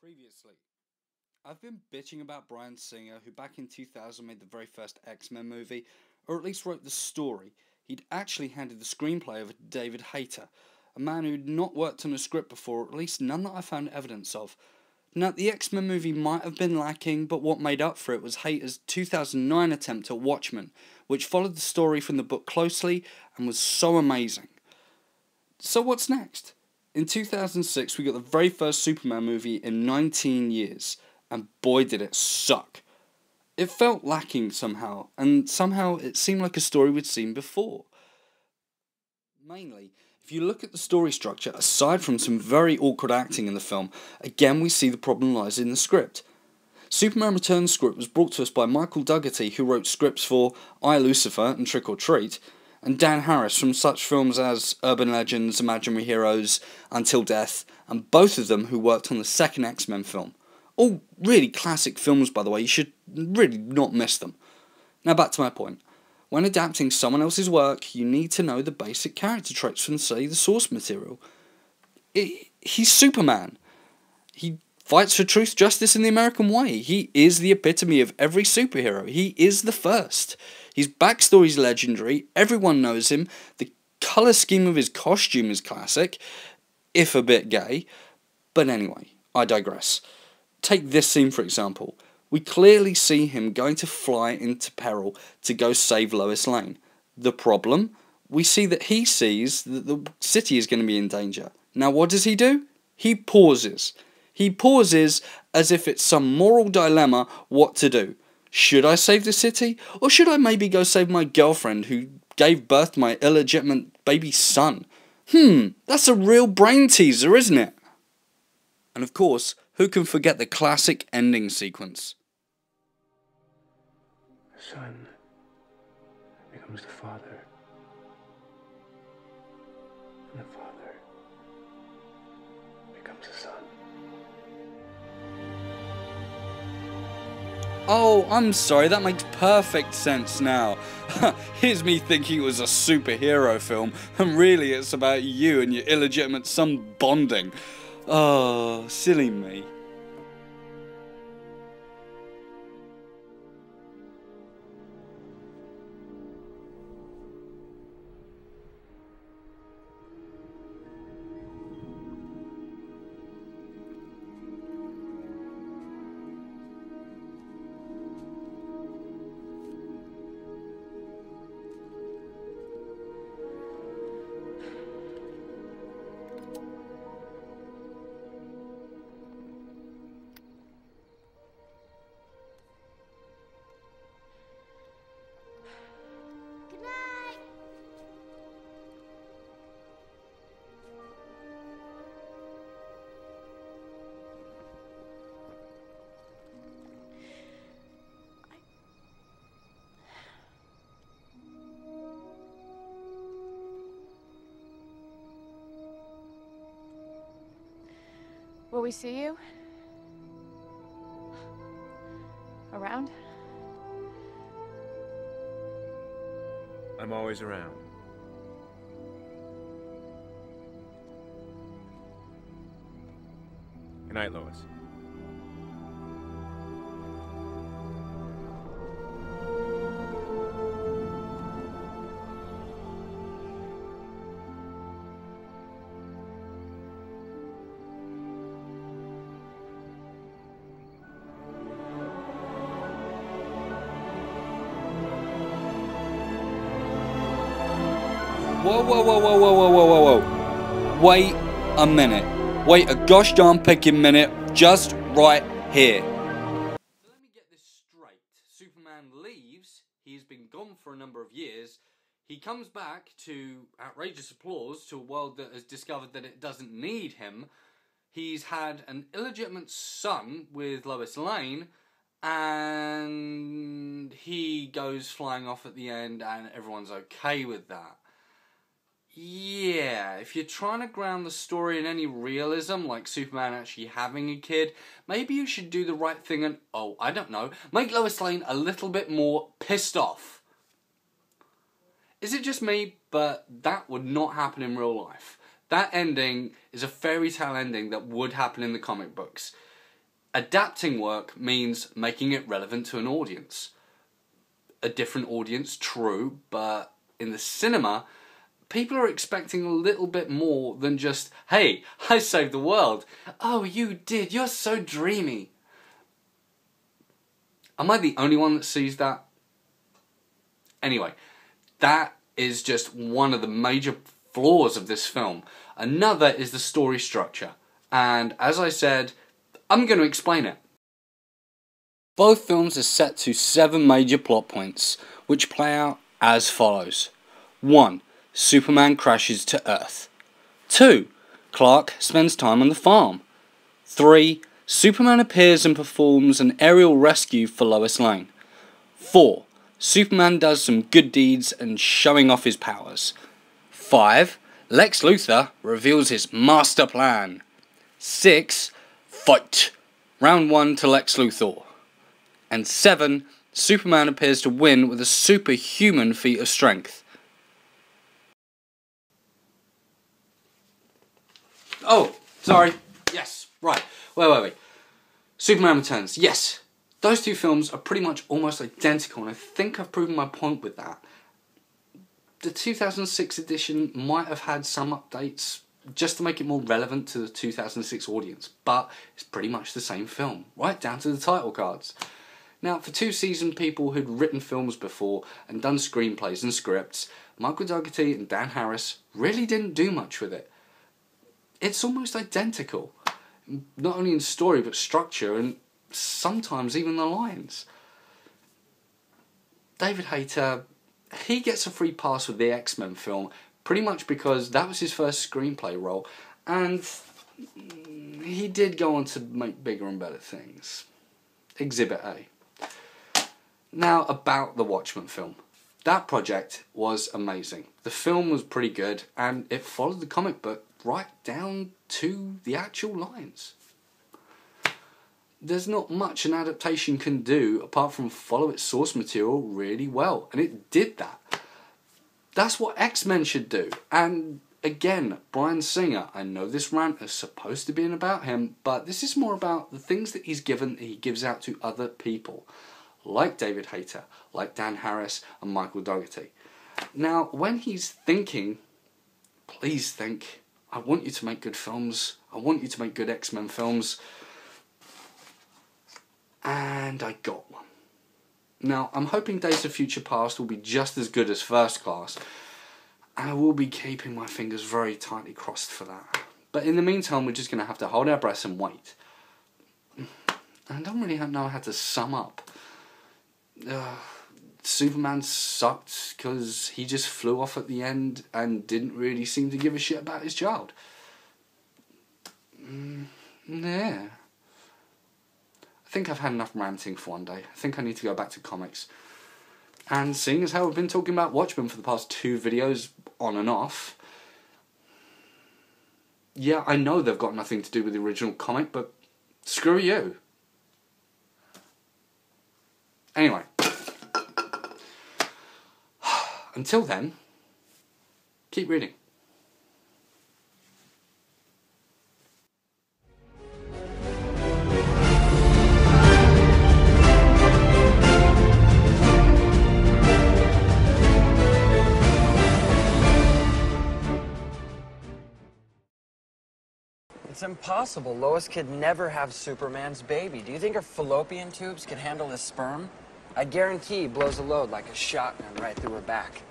Previously, I've been bitching about Bryan Singer, who back in 2000 made the very first X-Men movie, or at least wrote the story. He'd actually handed the screenplay over to David Hayter, a man who'd not worked on a script before, or at least none that I found evidence of. Now, the X-Men movie might have been lacking, but what made up for it was Hayter's 2009 attempt at Watchmen, which followed the story from the book closely and was so amazing. So what's next? In 2006, we got the very first Superman movie in 19 years, and boy did it suck. It felt lacking somehow, and somehow it seemed like a story we'd seen before. Mainly, if you look at the story structure, aside from some very awkward acting in the film, again we see the problem lies in the script. Superman Returns script was brought to us by Michael Dougherty, who wrote scripts for I, Lucifer and Trick or Treat, and Dan Harris from such films as Urban Legends, Imaginary Heroes, Until Death, and both of them who worked on the second X-Men film. All really classic films, by the way, you should really not miss them. Now back to my point. When adapting someone else's work, you need to know the basic character traits from, say, the source material. He's Superman. He fights for truth, justice, and the American way. He is the epitome of every superhero. He is the first. His backstory is legendary, everyone knows him, the colour scheme of his costume is classic, if a bit gay, but anyway, I digress. Take this scene for example. We clearly see him going to fly into peril to go save Lois Lane. The problem? We see that he sees that the city is going to be in danger. Now what does he do? He pauses. He pauses as if it's some moral dilemma what to do. Should I save the city? Or should I maybe go save my girlfriend who gave birth to my illegitimate baby son? That's a real brain teaser, isn't it? And of course, who can forget the classic ending sequence? The son becomes the father, and the father becomes the son. Oh, I'm sorry, that makes perfect sense now. Here's me thinking it was a superhero film, and really it's about you and your illegitimate son bonding. Oh, silly me. Will we see you? Around? I'm always around. Good night, Lois. Whoa. Wait a minute. Wait a gosh darn picking minute, just right here. So let me get this straight. Superman leaves, he's been gone for a number of years, he comes back to outrageous applause to a world that has discovered that it doesn't need him. He's had an illegitimate son with Lois Lane, and he goes flying off at the end and everyone's okay with that. Yeah, if you're trying to ground the story in any realism, like Superman actually having a kid, maybe you should do the right thing and, oh, I don't know, make Lois Lane a little bit more pissed off. Is it just me? But that would not happen in real life. That ending is a fairy tale ending that would happen in the comic books. Adapting work means making it relevant to an audience. A different audience, true, but in the cinema, people are expecting a little bit more than just, hey, I saved the world. Oh, you did, you're so dreamy. Am I the only one that sees that? Anyway, that is just one of the major flaws of this film. Another is the story structure. And as I said, I'm going to explain it. Both films are set to 7 major plot points, which play out as follows. 1. Superman crashes to Earth. 2. Clark spends time on the farm. 3. Superman appears and performs an aerial rescue for Lois Lane. 4. Superman does some good deeds and showing off his powers. 5. Lex Luthor reveals his master plan. 6. Fight! Round 1 to Lex Luthor. And 7. Superman appears to win with a superhuman feat of strength. Oh, sorry. Yes, right. Wait. Superman Returns. Yes. Those two films are pretty much almost identical, and I think I've proven my point with that. The 2006 edition might have had some updates just to make it more relevant to the 2006 audience, but it's pretty much the same film, right down to the title cards. Now, for two seasoned people who'd written films before and done screenplays and scripts, Michael Dougherty and Dan Harris really didn't do much with it. It's almost identical, not only in story but structure and sometimes even the lines. David Hayter, he gets a free pass with the X-Men film pretty much because that was his first screenplay role, and he did go on to make bigger and better things. Exhibit A. Now about the Watchmen film. That project was amazing. The film was pretty good and it followed the comic book right down to the actual lines. There's not much an adaptation can do apart from follow its source material really well, and it did that. That's what X-Men should do. And again, Bryan Singer, I know this rant is supposed to be about him, but this is more about the things that he gives out to other people, like David Hayter, like Dan Harris and Michael Dougherty. Now, when he's thinking, please think, I want you to make good films, I want you to make good X-Men films, and I got one. Now, I'm hoping Days of Future Past will be just as good as First Class, and I will be keeping my fingers very tightly crossed for that. But in the meantime, we're just going to have to hold our breaths and wait. I don't really know how to sum up. Superman sucked because he just flew off at the end and didn't really seem to give a shit about his child. Yeah. I think I've had enough ranting for one day. I think I need to go back to comics. And seeing as how we've been talking about Watchmen for the past 2 videos on and off, yeah, I know they've got nothing to do with the original comic, but screw you. Anyway. Until then, keep reading. It's impossible. Lois could never have Superman's baby. Do you think her fallopian tubes can handle his sperm? I guarantee he blows a load like a shotgun right through her back.